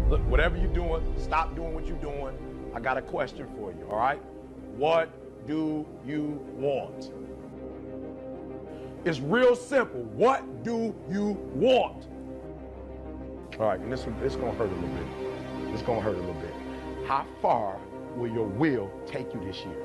Look, whatever you're doing, stop doing what you're doing. I got a question for you, all right? What do you want? It's real simple. What do you want? All right, and this gonna hurt a little bit. It's gonna hurt a little bit. How far will your will take you this year?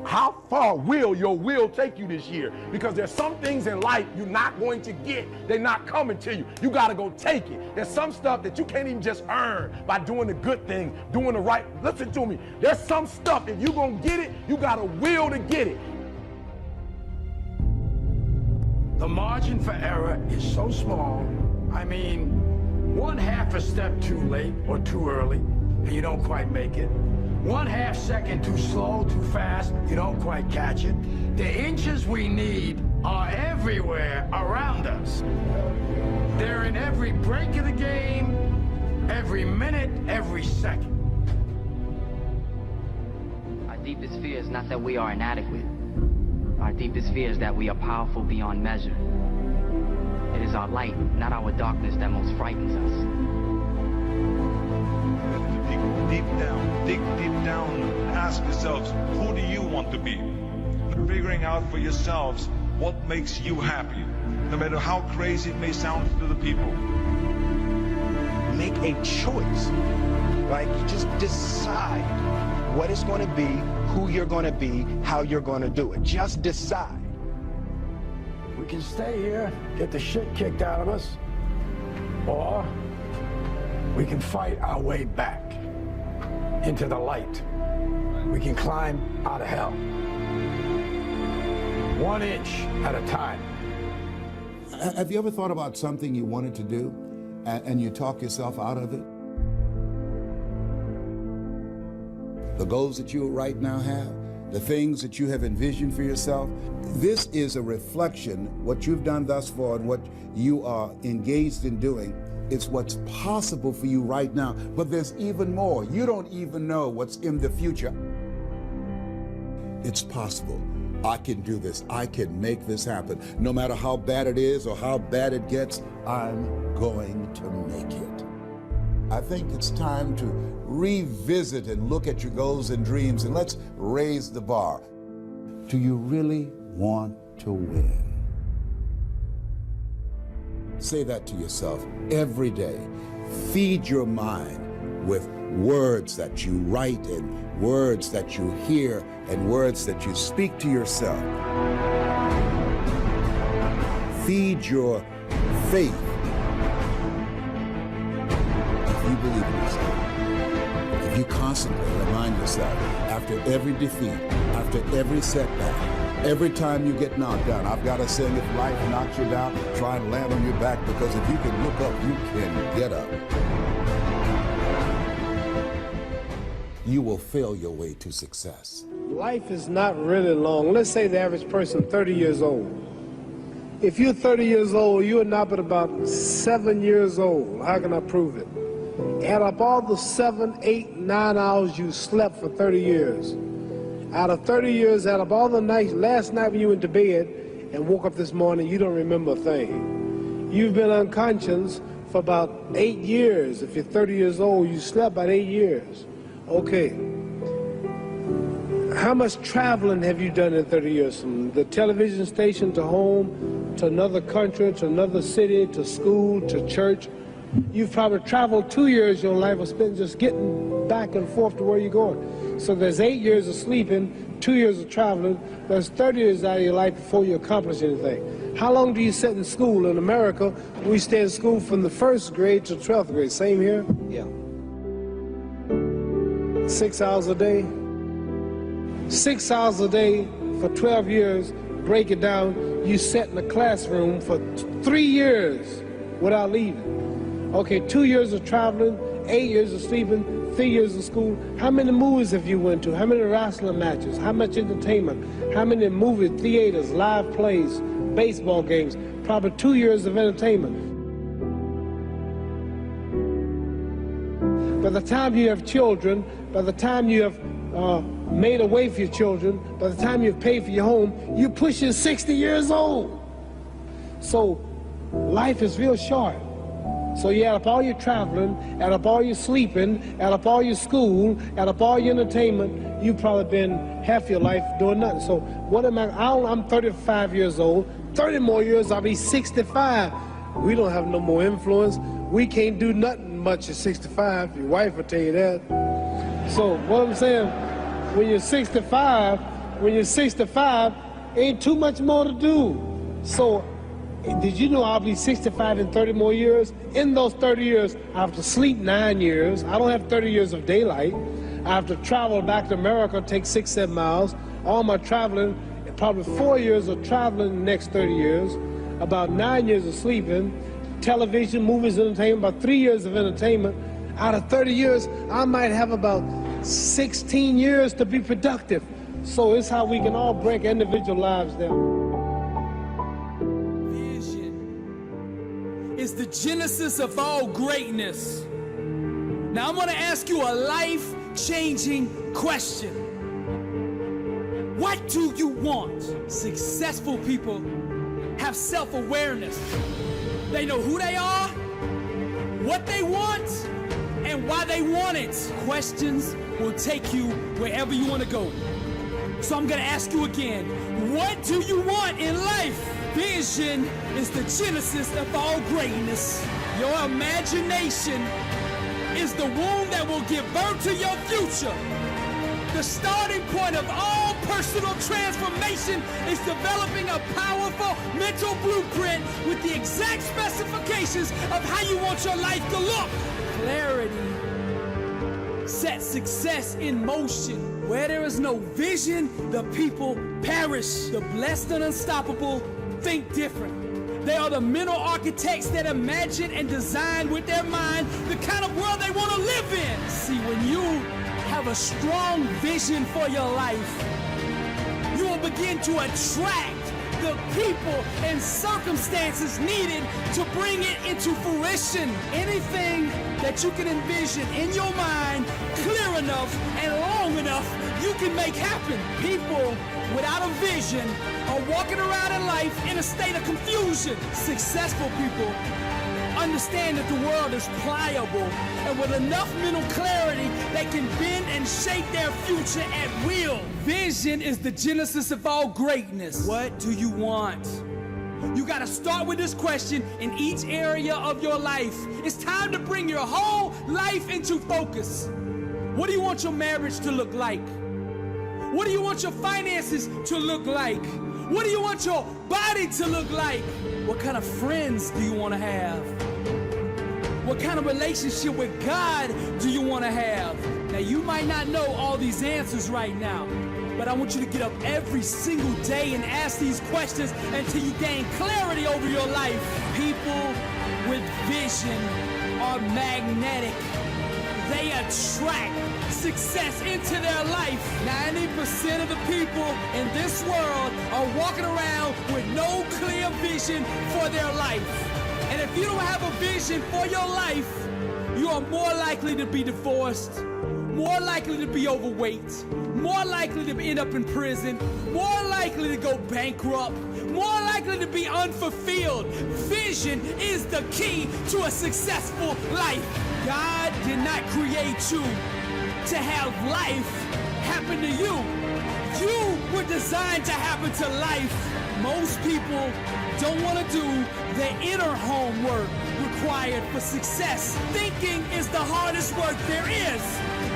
How far will your will take you this year? Because there's some things in life you're not going to get. They're not coming to you. You got to go take it. There's some stuff that you can't even just earn by doing the good things, doing the right. Listen to me. There's some stuff, if you're going to get it, you got a will to get it. The margin for error is so small. I mean, 1/2 a step too late or too early, and you don't quite make it. 1/2 second too slow, too fast, you don't quite catch it. The inches we need are everywhere around us. They're in every break of the game, every minute, every second. Our deepest fear is not that we are inadequate. Our deepest fear is that we are powerful beyond measure. It is our light, not our darkness, that most frightens us. Dig deep down, ask yourselves, who do you want to be? Figuring out for yourselves what makes you happy, no matter how crazy it may sound to the people. Make a choice, right? You just decide what it's going to be, who you're going to be, how you're going to do it. Just decide. We can stay here, get the shit kicked out of us, or we can fight our way back into the light. We can climb out of hell. 1 inch at a time. Have you ever thought about something you wanted to do and you talk yourself out of it? The goals that you right now have, the things that you have envisioned for yourself, this is a reflection, what you've done thus far and what you are engaged in doing. It's what's possible for you right now, but there's even more. You don't even know what's in the future. It's possible. I can do this. I can make this happen. No matter how bad it is or how bad it gets, I'm going to make it. I think it's time to revisit and look at your goals and dreams, and let's raise the bar. Do you really want to win? Say that to yourself every day. Feed your mind with words that you write and words that you hear and words that you speak to yourself. Feed your faith. If you believe in yourself, if you constantly remind yourself after every defeat, after every setback, every time you get knocked down, I've got to say, if life knocks you down, try and land on your back, because if you can look up, you can get up. You will fail your way to success. Life is not really long. Let's say the average person 30 years old. If you're 30 years old, you are not but about 7 years old. How can I prove it? Add up all the 7, 8, 9 hours you slept for 30 years. Out of 30 years, out of all the nights, last night when you went to bed and woke up this morning, you don't remember a thing. You've been unconscious for about 8 years. If you're 30 years old, you slept about 8 years. Okay. How much traveling have you done in 30 years? From the television station to home, to another country, to another city, to school, to church. You've probably traveled 2 years your life or spent just getting back and forth to where you're going. So there's 8 years of sleeping, 2 years of traveling. There's 30 years out of your life before you accomplish anything. How long do you sit in school? In America, we stay in school from the 1st grade to 12th grade. Same here? Yeah. 6 hours a day. 6 hours a day for 12 years. Break it down. You sat in the classroom for 3 years without leaving. Okay, 2 years of traveling, 8 years of sleeping, 3 years of school. How many movies have you went to? How many wrestling matches? How much entertainment? How many movie theaters, live plays, baseball games? Probably 2 years of entertainment. By the time you have children, by the time you have made a way for your children, by the time you've paid for your home, you're pushing 60 years old. So life is real short. So you add up all your traveling, add up all your sleeping, add up all your school, add up all your entertainment, you've probably been half your life doing nothing. So what am I'm 35 years old. 30 more years, I'll be 65. We don't have no more influence. We can't do nothing much at 65. Your wife will tell you that. So what I'm saying, when you're 65, ain't too much more to do. So did you know I'll be 65 in 30 more years? In those 30 years, I have to sleep 9 years. I don't have 30 years of daylight. I have to travel back to America, take 6, 7 miles. All my traveling, probably 4 years of traveling in the next 30 years, about 9 years of sleeping, television, movies, entertainment, about 3 years of entertainment. Out of 30 years, I might have about 16 years to be productive. So it's how we can all break individual lives down. Is the genesis of all greatness. Now I'm going to ask you a life-changing question. What do you want? Successful people have self-awareness. They know who they are, what they want, and why they want it. Questions will take you wherever you want to go. So I'm going to ask you again, what do you want in life? Vision is the genesis of all greatness. Your imagination is the womb that will give birth to your future. The starting point of all personal transformation is developing a powerful mental blueprint with the exact specifications of how you want your life to look. Clarity sets success in motion. Where there is no vision, the people perish. The blessed and unstoppable think different. They are the mental architects that imagine and design with their mind the kind of world they want to live in. See, when you have a strong vision for your life, you will begin to attract the people and circumstances needed to bring it into fruition. Anything that you can envision in your mind clear enough and long enough, you can make happen. People without a vision are walking around in life in a state of confusion. Successful people understand that the world is pliable, and with enough mental clarity, they can bend and shape their future at will. Vision is the genesis of all greatness. What do you want? You gotta start with this question in each area of your life. It's time to bring your whole life into focus. What do you want your marriage to look like? What do you want your finances to look like? What do you want your body to look like? What kind of friends do you want to have? What kind of relationship with God do you want to have? Now, you might not know all these answers right now, but I want you to get up every single day and ask these questions until you gain clarity over your life. People with vision are magnetic. They attract success into their life. 90% of the people in this world are walking around with no clear vision for their life. And if you don't have a vision for your life, you are more likely to be divorced, more likely to be overweight, more likely to end up in prison, more likely to go bankrupt, more likely to be unfulfilled. Vision is the key to a successful life. God did not create you to have life happen to you. You were designed to happen to life. Most people don't want to do the inner homework required for success. Thinking is the hardest work there is.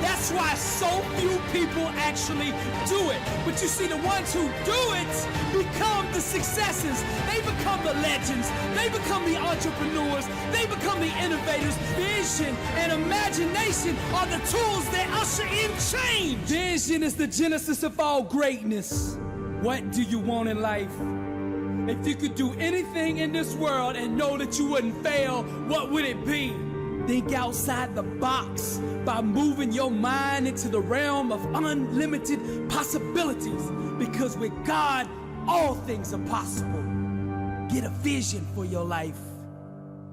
That's why so few people actually do it. But you see, the ones who do it become the successes. They become the legends. They become the entrepreneurs. They become the innovators. Vision and imagination are the tools that usher in change. Vision is the genesis of all greatness. What do you want in life? If you could do anything in this world and know that you wouldn't fail, what would it be? Think outside the box by moving your mind into the realm of unlimited possibilities. Because with God, all things are possible. Get a vision for your life.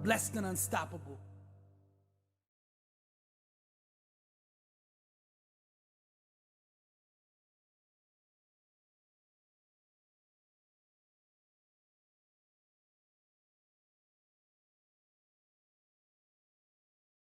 Blessed and unstoppable.